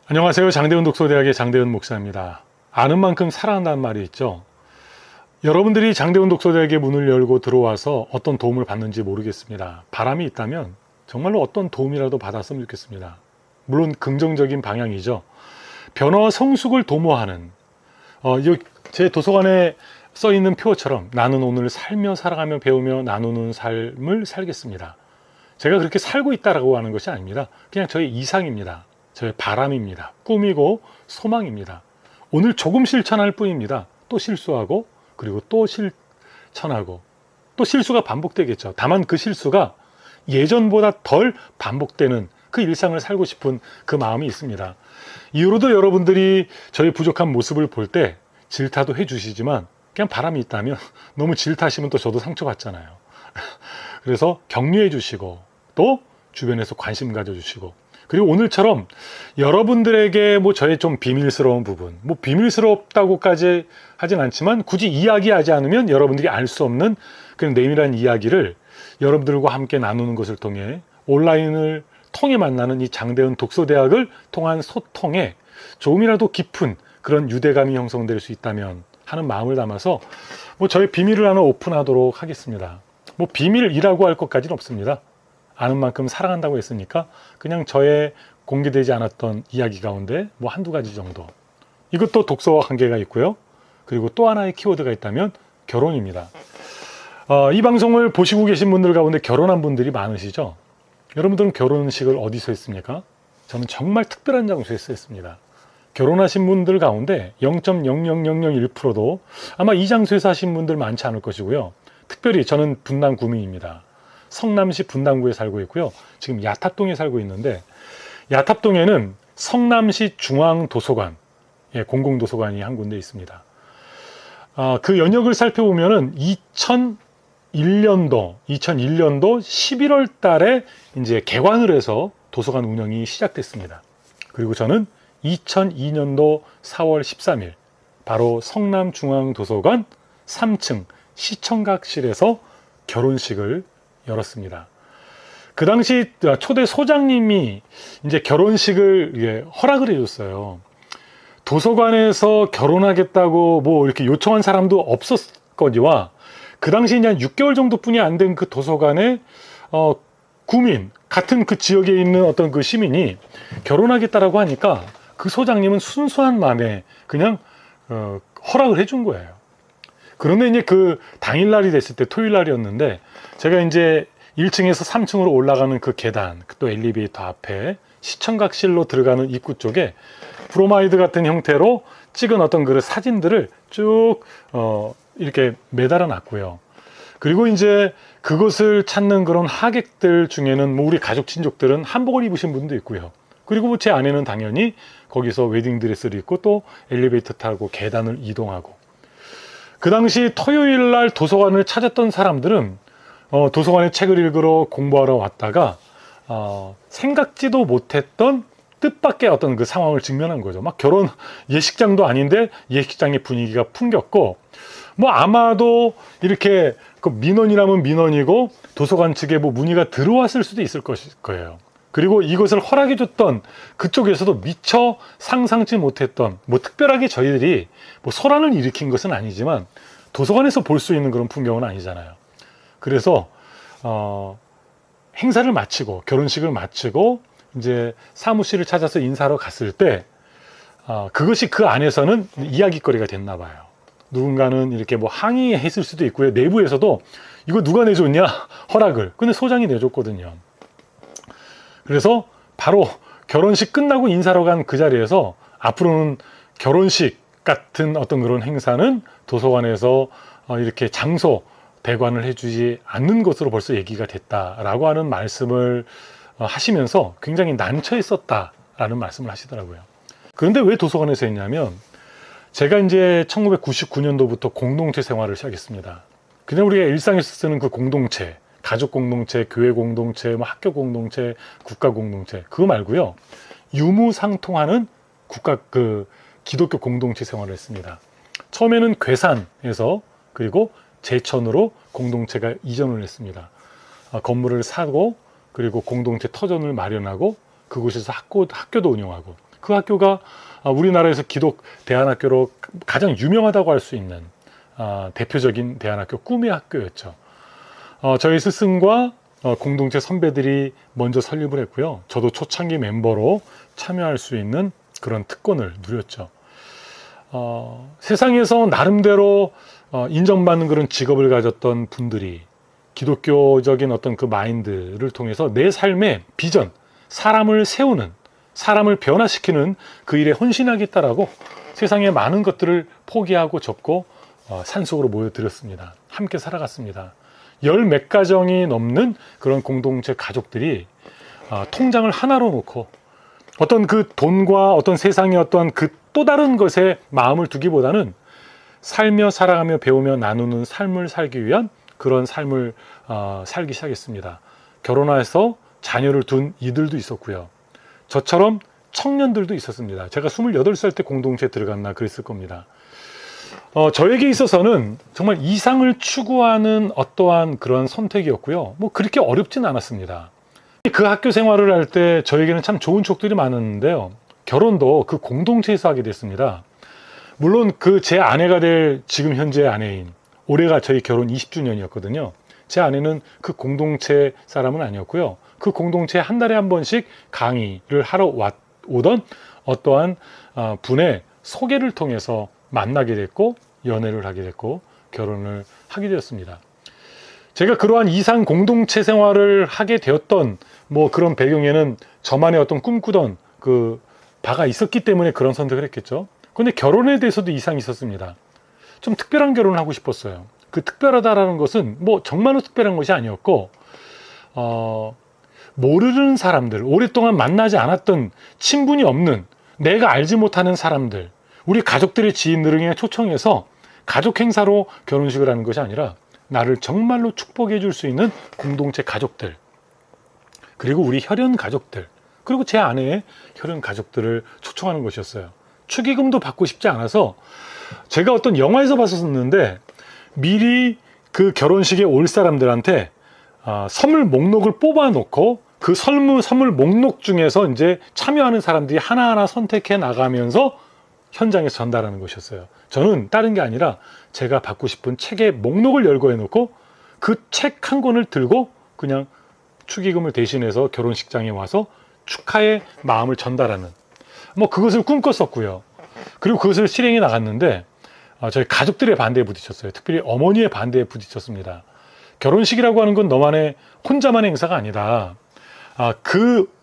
안녕하세요. 장대은 독서대학의 장대은 목사입니다. 아는 만큼 사랑한다는 말이 있죠. 여러분들이 장대은 독서대학의 문을 열고 들어와서 어떤 도움을 받는지 모르겠습니다. 바람이 있다면 정말로 어떤 도움이라도 받았으면 좋겠습니다. 물론 긍정적인 방향이죠. 변화와 성숙을 도모하는 제 도서관에 써 있는 표어처럼 나는 오늘 살며 살아가며 배우며 나누는 삶을 살겠습니다. 제가 그렇게 살고 있다라고 하는 것이 아닙니다. 그냥 저의 이상입니다. 저의 바람입니다. 꿈이고 소망입니다. 오늘 조금 실천할 뿐입니다. 또 실수하고 그리고 또 실천하고 또 실수가 반복되겠죠. 다만 그 실수가 예전보다 덜 반복되는 그 일상을 살고 싶은 그 마음이 있습니다. 이후로도 여러분들이 저의 부족한 모습을 볼 때 질타도 해주시지만 그냥 바람이 있다면 너무 질타하시면 또 저도 상처받잖아요. 그래서 격려해 주시고 또 주변에서 관심 가져주시고 그리고 오늘처럼 여러분들에게 저의 좀 비밀스러운 부분, 비밀스럽다고까지 하진 않지만 굳이 이야기하지 않으면 여러분들이 알 수 없는 그런 내밀한 이야기를 여러분들과 함께 나누는 것을 통해 온라인을 통해 만나는 이 장대은 독서대학을 통한 소통에 조금이라도 깊은 그런 유대감이 형성될 수 있다면 하는 마음을 담아서 저의 비밀을 하나 오픈하도록 하겠습니다. 비밀이라고 할 것까지는 없습니다. 아는 만큼 사랑한다고 했으니까 그냥 저의 공개되지 않았던 이야기 가운데 한두 가지 정도. 이것도 독서와 관계가 있고요. 그리고 또 하나의 키워드가 있다면 결혼입니다. 이 방송을 보시고 계신 분들 가운데 결혼한 분들이 많으시죠? 여러분들은 결혼식을 어디서 했습니까? 저는 정말 특별한 장소에서 했습니다. 결혼하신 분들 가운데 0.00001%도 아마 이 장소에서 하신 분들 많지 않을 것이고요. 특별히 저는 분당 구민입니다. 성남시 분당구에 살고 있고요. 지금 야탑동에 살고 있는데 야탑동에는 성남시 중앙도서관, 공공도서관이 한 군데 있습니다. 그 연역을 살펴보면은 2001년도 11월 달에 이제 개관을 해서 도서관 운영이 시작됐습니다. 그리고 저는 2002년도 4월 13일 바로 성남중앙도서관 3층 시청각실에서 결혼식을 열었습니다. 그 당시 초대 소장님이 이제 결혼식을 허락을 해줬어요. 도서관에서 결혼하겠다고 이렇게 요청한 사람도 없었거니와 그 당시 이제 한 6개월 정도뿐이 안 된 그 도서관에 구민 같은 그 지역에 있는 어떤 그 시민이 결혼하겠다라고 하니까 그 소장님은 순수한 마음에 그냥 허락을 해준 거예요. 그런데 이제 그 당일날이 됐을 때 토요일 날이었는데 제가 이제 1층에서 3층으로 올라가는 그 계단 또 엘리베이터 앞에 시청각실로 들어가는 입구 쪽에 브로마이드 같은 형태로 찍은 어떤 그 사진들을 쭉 이렇게 매달아 놨고요. 그리고 이제 그것을 찾는 그런 하객들 중에는 우리 가족 친족들은 한복을 입으신 분도 있고요. 그리고 제 아내는 당연히 거기서 웨딩드레스를 입고 또 엘리베이터 타고 계단을 이동하고 그 당시 토요일 날 도서관을 찾았던 사람들은 도서관에 책을 읽으러 공부하러 왔다가 생각지도 못했던 뜻밖의 어떤 그 상황을 직면한 거죠. 결혼 예식장도 아닌데 예식장의 분위기가 풍겼고 아마도 이렇게 그 민원이라면 민원이고 도서관 측에 문의가 들어왔을 수도 있을 거예요. 그리고 이것을 허락해줬던 그쪽에서도 미처 상상치 못했던 특별하게 저희들이 소란을 일으킨 것은 아니지만 도서관에서 볼 수 있는 그런 풍경은 아니잖아요. 그래서 행사를 마치고 결혼식을 마치고 이제 사무실을 찾아서 인사하러 갔을 때 그것이 그 안에서는 이야기거리가 됐나 봐요. 누군가는 이렇게 항의했을 수도 있고요. 내부에서도 이거 누가 내줬냐 허락을. 근데 소장이 내줬거든요. 그래서 바로 결혼식 끝나고 인사하러 간 그 자리에서 앞으로는 결혼식 같은 어떤 그런 행사는 도서관에서 이렇게 장소 대관을 해주지 않는 것으로 벌써 얘기가 됐다라고 하는 말씀을 하시면서 굉장히 난처했었다라는 말씀을 하시더라고요. 그런데 왜 도서관에서 했냐면 제가 이제 1999년도부터 공동체 생활을 시작했습니다. 그냥 우리가 일상에서 쓰는 그 공동체, 가족 공동체, 교회 공동체, 학교 공동체, 국가 공동체 그거 말고요. 유무상통하는 국가 기독교 공동체 생활을 했습니다. 처음에는 괴산에서 그리고 제천으로 공동체가 이전을 했습니다. 건물을 사고 그리고 공동체 터전을 마련하고 그곳에서 학교도 운영하고 그 학교가 우리나라에서 기독 대안학교로 가장 유명하다고 할 수 있는 대표적인 대안학교 꿈의 학교였죠. 저희 스승과 공동체 선배들이 먼저 설립을 했고요. 저도 초창기 멤버로 참여할 수 있는 그런 특권을 누렸죠. 세상에서 나름대로 인정받는 그런 직업을 가졌던 분들이 기독교적인 어떤 그 마인드를 통해서 내 삶의 비전, 사람을 세우는, 사람을 변화시키는 그 일에 헌신하겠다라고 세상의 많은 것들을 포기하고 접고 산속으로 모여들었습니다. 함께 살아갔습니다. 열 몇 가정이 넘는 그런 공동체 가족들이 통장을 하나로 놓고 어떤 그 돈과 어떤 세상의 어떤 그 또 다른 것에 마음을 두기보다는 살며 살아가며 배우며 나누는 삶을 살기 위한 그런 삶을 살기 시작했습니다. 결혼해서 자녀를 둔 이들도 있었고요. 저처럼 청년들도 있었습니다. 제가 28살 때 공동체에 들어갔나 그랬을 겁니다. 저에게 있어서는 정말 이상을 추구하는 어떠한 그런 선택이었고요. 뭐 그렇게 어렵진 않았습니다. 그 학교 생활을 할 때 저에게는 참 좋은 촉들이 많았는데요. 결혼도 그 공동체에서 하게 됐습니다. 물론 그 제 아내가 될 지금 현재 아내인, 올해가 저희 결혼 20주년이었거든요. 제 아내는 그 공동체 사람은 아니었고요. 그 공동체에 한 달에 한 번씩 강의를 하러 오던 어떠한 분의 소개를 통해서 만나게 됐고 연애를 하게 됐고 결혼을 하게 되었습니다. 제가 그러한 이상 공동체 생활을 하게 되었던 뭐 그런 배경에는 저만의 어떤 꿈꾸던 그 바가 있었기 때문에 그런 선택을 했겠죠. 그런데 결혼에 대해서도 이상이 있었습니다. 좀 특별한 결혼을 하고 싶었어요. 그 특별하다라는 것은 뭐 정말로 특별한 것이 아니었고 모르는 사람들, 오랫동안 만나지 않았던 친분이 없는 내가 알지 못하는 사람들, 우리 가족들의 지인들에게 초청해서 가족 행사로 결혼식을 하는 것이 아니라 나를 정말로 축복해 줄 수 있는 공동체 가족들, 그리고 우리 혈연 가족들, 그리고 제 아내의 혈연 가족들을 초청하는 것이었어요. 축의금도 받고 싶지 않아서 제가 어떤 영화에서 봤었는데 미리 그 결혼식에 올 사람들한테 선물 목록을 뽑아 놓고 그 선물 목록 중에서 이제 참여하는 사람들이 하나하나 선택해 나가면서 현장에서 전달하는 것이었어요. 저는 다른 게 아니라 제가 받고 싶은 책의 목록을 열고 해놓고 그 책 한 권을 들고 그냥 축의금을 대신해서 결혼식장에 와서 축하의 마음을 전달하는 뭐 그것을 꿈꿨었고요. 그리고 그것을 실행해 나갔는데 저희 가족들의 반대에 부딪혔어요. 특별히 어머니의 반대에 부딪혔습니다. 결혼식이라고 하는 건 너만의 혼자만의 행사가 아니다. 그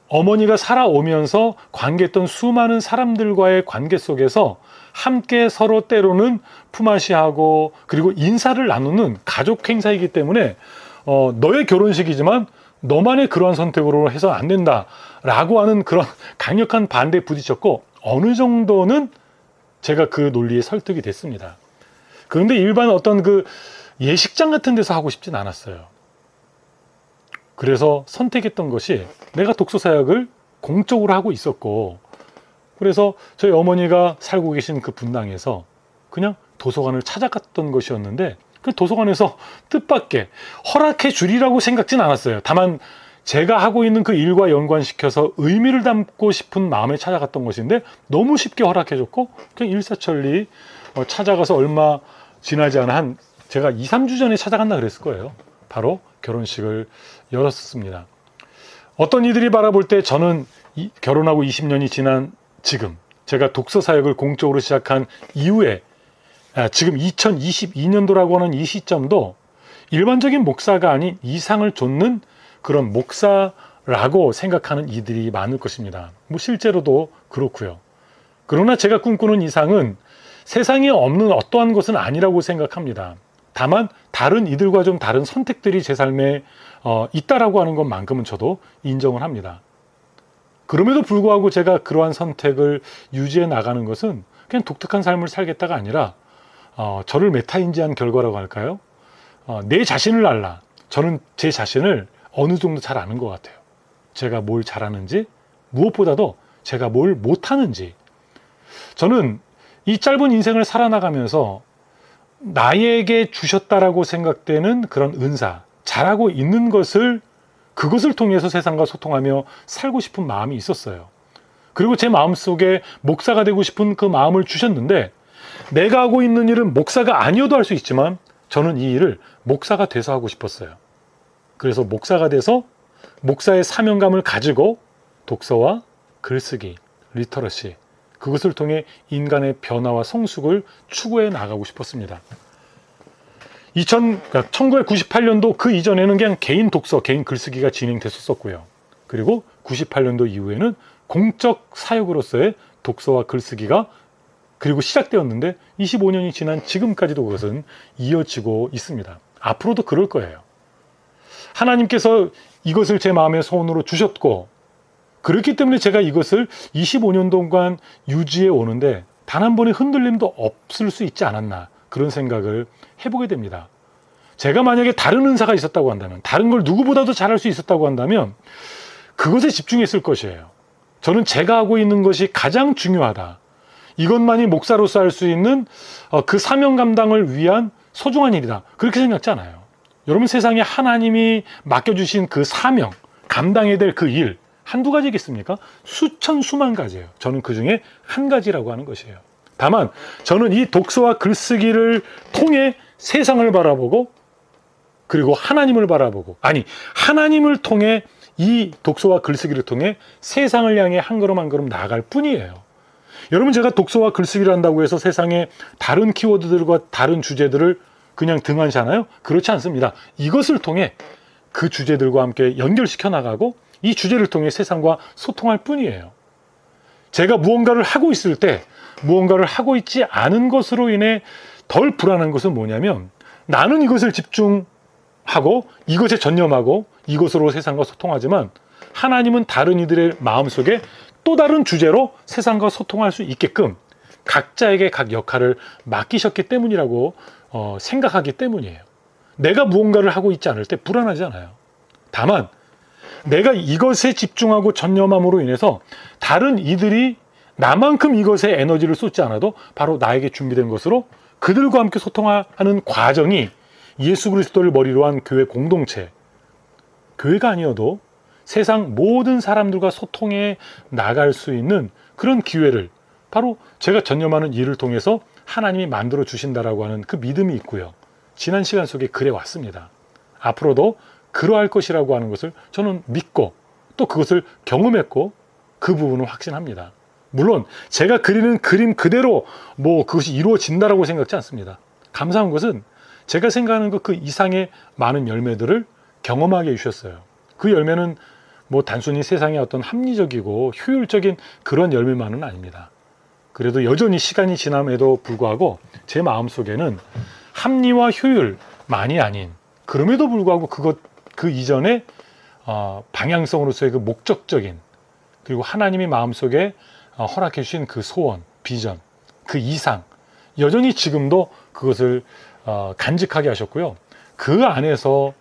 어머니가 살아오면서 관계했던 수많은 사람들과의 관계 속에서 함께 서로 때로는 품앗이하고 그리고 인사를 나누는 가족 행사이기 때문에 너의 결혼식이지만 너만의 그러한 선택으로 해서 안 된다라고 하는 그런 강력한 반대에 부딪혔고 어느 정도는 제가 그 논리에 설득이 됐습니다. 그런데 일반 어떤 그 예식장 같은 데서 하고 싶진 않았어요. 그래서 선택했던 것이 내가 독서 사역을 공적으로 하고 있었고 그래서 저희 어머니가 살고 계신 그 분당에서 그냥 도서관을 찾아갔던 것이었는데 그 도서관에서 뜻밖의 허락해 주리라고 생각진 않았어요. 다만 제가 하고 있는 그 일과 연관시켜서 의미를 담고 싶은 마음에 찾아갔던 것인데 너무 쉽게 허락해 줬고 그냥 일사천리 찾아가서 얼마 지나지 않아 한 제가 2, 3주 전에 찾아갔나 그랬을 거예요. 바로 결혼식을 열었습니다. 어떤 이들이 바라볼 때 저는 결혼하고 20년이 지난 지금 제가 독서 사역을 공적으로 시작한 이후에 지금 2022년도라고 하는 이 시점도 일반적인 목사가 아닌 이상을 좇는 그런 목사라고 생각하는 이들이 많을 것입니다. 뭐 실제로도 그렇고요. 그러나 제가 꿈꾸는 이상은 세상에 없는 어떠한 것은 아니라고 생각합니다. 다만 다른 이들과 좀 다른 선택들이 제 삶에 있다라고 하는 것만큼은 저도 인정을 합니다. 그럼에도 불구하고 제가 그러한 선택을 유지해 나가는 것은 그냥 독특한 삶을 살겠다가 아니라 저를 메타인지한 결과라고 할까요? 내 자신을 알라. 저는 제 자신을 어느 정도 잘 아는 것 같아요. 제가 뭘 잘하는지, 무엇보다도 제가 뭘 못하는지. 저는 이 짧은 인생을 살아나가면서 나에게 주셨다라고 생각되는 그런 은사, 잘하고 있는 것을 그것을 통해서 세상과 소통하며 살고 싶은 마음이 있었어요. 그리고 제 마음속에 목사가 되고 싶은 그 마음을 주셨는데, 내가 하고 있는 일은 목사가 아니어도 할 수 있지만 저는 이 일을 목사가 돼서 하고 싶었어요. 그래서 목사가 돼서 목사의 사명감을 가지고 독서와 글쓰기, 리터러시, 그것을 통해 인간의 변화와 성숙을 추구해 나가고 싶었습니다. 1998년도 그 이전에는 그냥 개인 독서, 개인 글쓰기가 진행됐었고요. 그리고 98년도 이후에는 공적 사역으로서의 독서와 글쓰기가 그리고 시작되었는데 25년이 지난 지금까지도 그것은 이어지고 있습니다. 앞으로도 그럴 거예요. 하나님께서 이것을 제 마음의 소원으로 주셨고, 그렇기 때문에 제가 이것을 25년 동안 유지해 오는데 단 한 번의 흔들림도 없을 수 있지 않았나, 그런 생각을 해보게 됩니다. 제가 만약에 다른 은사가 있었다고 한다면, 다른 걸 누구보다도 잘할 수 있었다고 한다면 그것에 집중했을 것이에요. 저는 제가 하고 있는 것이 가장 중요하다, 이것만이 목사로서 할 수 있는 그 사명 감당을 위한 소중한 일이다, 그렇게 생각지 않아요. 여러분, 세상에 하나님이 맡겨주신 그 사명, 감당해야 될 그 일, 한두 가지겠습니까? 수천 수만 가지예요. 저는 그 중에 한 가지라고 하는 것이에요. 다만 저는 이 독서와 글쓰기를 통해 세상을 바라보고, 그리고 하나님을 바라보고, 아니, 하나님을 통해 이 독서와 글쓰기를 통해 세상을 향해 한 걸음 한 걸음 나아갈 뿐이에요. 여러분, 제가 독서와 글쓰기를 한다고 해서 세상에 다른 키워드들과 다른 주제들을 그냥 등한시하나요? 그렇지 않습니다. 이것을 통해 그 주제들과 함께 연결시켜 나가고 이 주제를 통해 세상과 소통할 뿐이에요. 제가 무언가를 하고 있을 때 무언가를 하고 있지 않은 것으로 인해 덜 불안한 것은 뭐냐면, 나는 이것을 집중하고 이것에 전념하고 이것으로 세상과 소통하지만 하나님은 다른 이들의 마음속에 또 다른 주제로 세상과 소통할 수 있게끔 각자에게 각 역할을 맡기셨기 때문이라고 생각하기 때문이에요. 내가 무언가를 하고 있지 않을 때 불안하지 않아요. 다만 내가 이것에 집중하고 전념함으로 인해서 다른 이들이 나만큼 이것에 에너지를 쏟지 않아도 바로 나에게 준비된 것으로 그들과 함께 소통하는 과정이 예수 그리스도를 머리로 한 교회 공동체, 교회가 아니어도 세상 모든 사람들과 소통해 나갈 수 있는 그런 기회를 바로 제가 전념하는 일을 통해서 하나님이 만들어 주신다라고 하는 그 믿음이 있고요. 지난 시간 속에 그래 왔습니다. 앞으로도 그러할 것이라고 하는 것을 저는 믿고 또 그것을 경험했고 그 부분은 확신합니다. 물론 제가 그리는 그림 그대로 그것이 이루어진다라고 생각지 않습니다. 감사한 것은 제가 생각하는 것 그 이상의 많은 열매들을 경험하게 해주셨어요. 그 열매는 단순히 세상의 어떤 합리적이고 효율적인 그런 열매만은 아닙니다. 그래도 여전히 시간이 지남에도 불구하고 제 마음속에는 합리와 효율만이 아닌, 그럼에도 불구하고 그 이전에 방향성으로서의 그 목적적인, 그리고 하나님이 마음속에 허락해 주신 그 소원, 비전, 그 이상, 여전히 지금도 그것을 간직하게 하셨고요. 그 안에서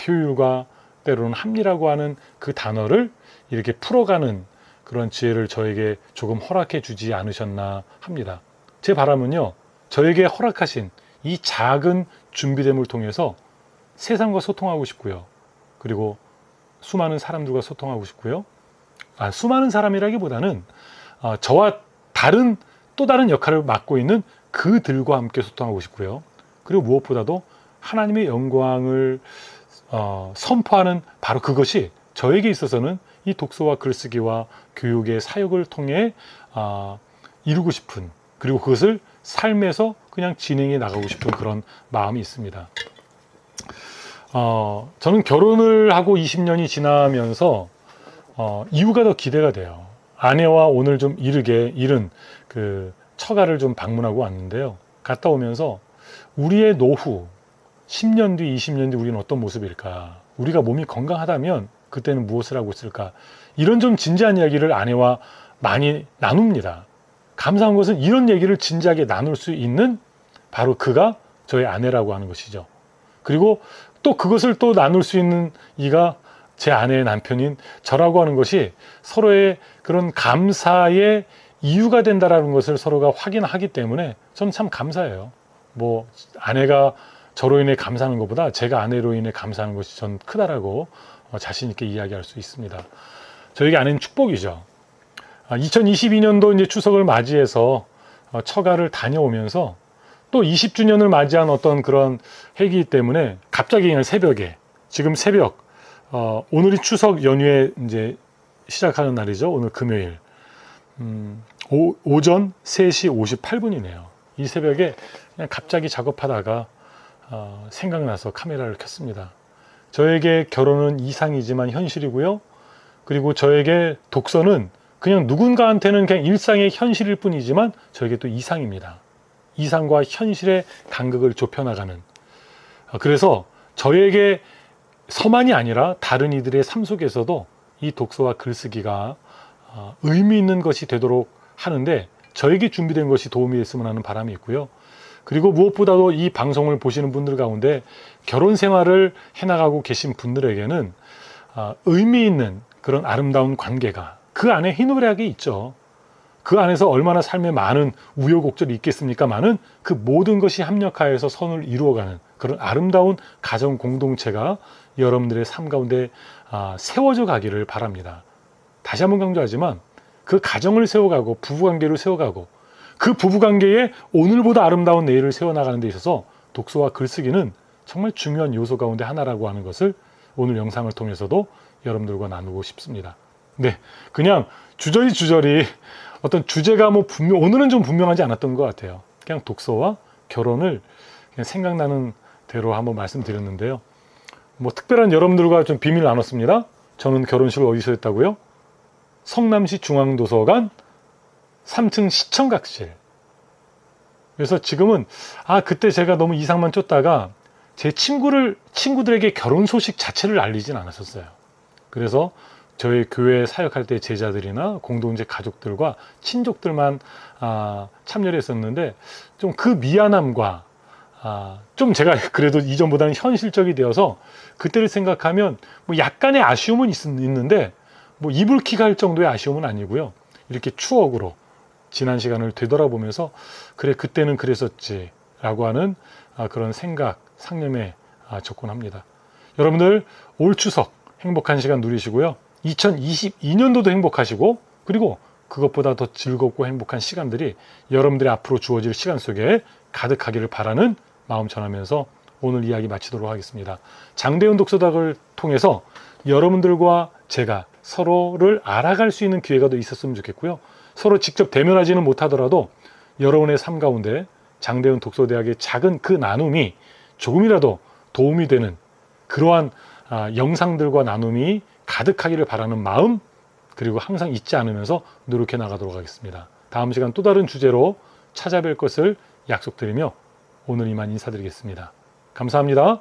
효율과 때로는 합리라고 하는 그 단어를 이렇게 풀어가는 그런 지혜를 저에게 조금 허락해 주지 않으셨나 합니다. 제 바람은요, 저에게 허락하신 이 작은 준비됨을 통해서 세상과 소통하고 싶고요. 그리고 수많은 사람들과 소통하고 싶고요. 수많은 사람이라기보다는 저와 또 다른 역할을 맡고 있는 그들과 함께 소통하고 싶고요. 그리고 무엇보다도 하나님의 영광을 선포하는 바로 그것이 저에게 있어서는 이 독서와 글쓰기와 교육의 사역을 통해 이루고 싶은, 그리고 그것을 삶에서 그냥 진행해 나가고 싶은 그런 마음이 있습니다. 저는 결혼을 하고 20년이 지나면서 이유가 더 기대가 돼요. 아내와 오늘 좀 이른 그 처가를 좀 방문하고 왔는데요. 갔다 오면서 우리의 노후 10년 뒤, 20년 뒤 우리는 어떤 모습일까? 우리가 몸이 건강하다면 그때는 무엇을 하고 있을까? 이런 좀 진지한 이야기를 아내와 많이 나눕니다. 감사한 것은 이런 얘기를 진지하게 나눌 수 있는 바로 그가 저의 아내라고 하는 것이죠. 그리고 또 그것을 또 나눌 수 있는 이가 제 아내의 남편인 저라고 하는 것이 서로의 그런 감사의 이유가 된다라는 것을 서로가 확인하기 때문에 저는 참 감사해요. 아내가 저로 인해 감사하는 것보다 제가 아내로 인해 감사하는 것이 전 크다라고 자신 있게 이야기할 수 있습니다. 저에게 아내는 축복이죠. 2022년도 이제 추석을 맞이해서 처가를 다녀오면서 또 20주년을 맞이한 어떤 그런 해이기 때문에 갑자기 그냥 새벽에, 지금 새벽, 오늘이 추석 연휴에 이제 시작하는 날이죠. 오늘 금요일. 오전 3시 58분이네요. 이 새벽에 그냥 갑자기 작업하다가 생각나서 카메라를 켰습니다. 저에게 결혼은 이상이지만 현실이고요. 그리고 저에게 독서는 그냥 누군가한테는 그냥 일상의 현실일 뿐이지만 저에게 또 이상입니다. 이상과 현실의 간극을 좁혀나가는. 그래서 저에게 서만이 아니라 다른 이들의 삶 속에서도 이 독서와 글쓰기가 의미 있는 것이 되도록 하는데 저에게 준비된 것이 도움이 됐으면 하는 바람이 있고요. 그리고 무엇보다도 이 방송을 보시는 분들 가운데 결혼 생활을 해나가고 계신 분들에게는 의미 있는 그런 아름다운 관계가 그 안에 희노애락이 있죠. 그 안에서 얼마나 삶에 많은 우여곡절이 있겠습니까마는 그 모든 것이 합력하여서 선을 이루어가는 그런 아름다운 가정 공동체가 여러분들의 삶 가운데 세워져 가기를 바랍니다. 다시 한번 강조하지만 그 가정을 세워가고 부부관계를 세워가고 그 부부관계에 오늘보다 아름다운 내일을 세워나가는 데 있어서 독서와 글쓰기는 정말 중요한 요소 가운데 하나라고 하는 것을 오늘 영상을 통해서도 여러분들과 나누고 싶습니다. 네, 그냥 주저리 어떤 주제가 오늘은 좀 분명하지 않았던 것 같아요. 그냥 독서와 결혼을 그냥 생각나는 대로 한번 말씀드렸는데요. 특별한 여러분들과 좀 비밀을 나눴습니다. 저는 결혼식을 어디서 했다고요? 성남시 중앙도서관 3층 시청각실. 그래서 지금은 그때 제가 너무 이상만 쫓다가 제 친구들에게 결혼 소식 자체를 알리진 않았었어요. 그래서 저희 교회 사역할 때 제자들이나 공동체 가족들과 친족들만 참여를 했었는데 좀 그 미안함과 좀 제가 그래도 이전보다는 현실적이 되어서 그때를 생각하면 약간의 아쉬움은 있는데 이불킥 할 정도의 아쉬움은 아니고요. 이렇게 추억으로 지난 시간을 되돌아보면서 그래 그때는 그랬었지 라고 하는 그런 생각, 상념에 접근합니다. 여러분들 올 추석 행복한 시간 누리시고요. 2022년도도 행복하시고 그리고 그것보다 더 즐겁고 행복한 시간들이 여러분들의 앞으로 주어질 시간 속에 가득하기를 바라는 마음 전하면서 오늘 이야기 마치도록 하겠습니다. 장대훈 독서닥을 통해서 여러분들과 제가 서로를 알아갈 수 있는 기회가 더 있었으면 좋겠고요. 서로 직접 대면하지는 못하더라도 여러분의 삶 가운데 장대훈 독서대학의 작은 그 나눔이 조금이라도 도움이 되는 그러한 영상들과 나눔이 가득하기를 바라는 마음, 그리고 항상 잊지 않으면서 노력해 나가도록 하겠습니다. 다음 시간 또 다른 주제로 찾아뵐 것을 약속드리며 오늘 이만 인사드리겠습니다. 감사합니다.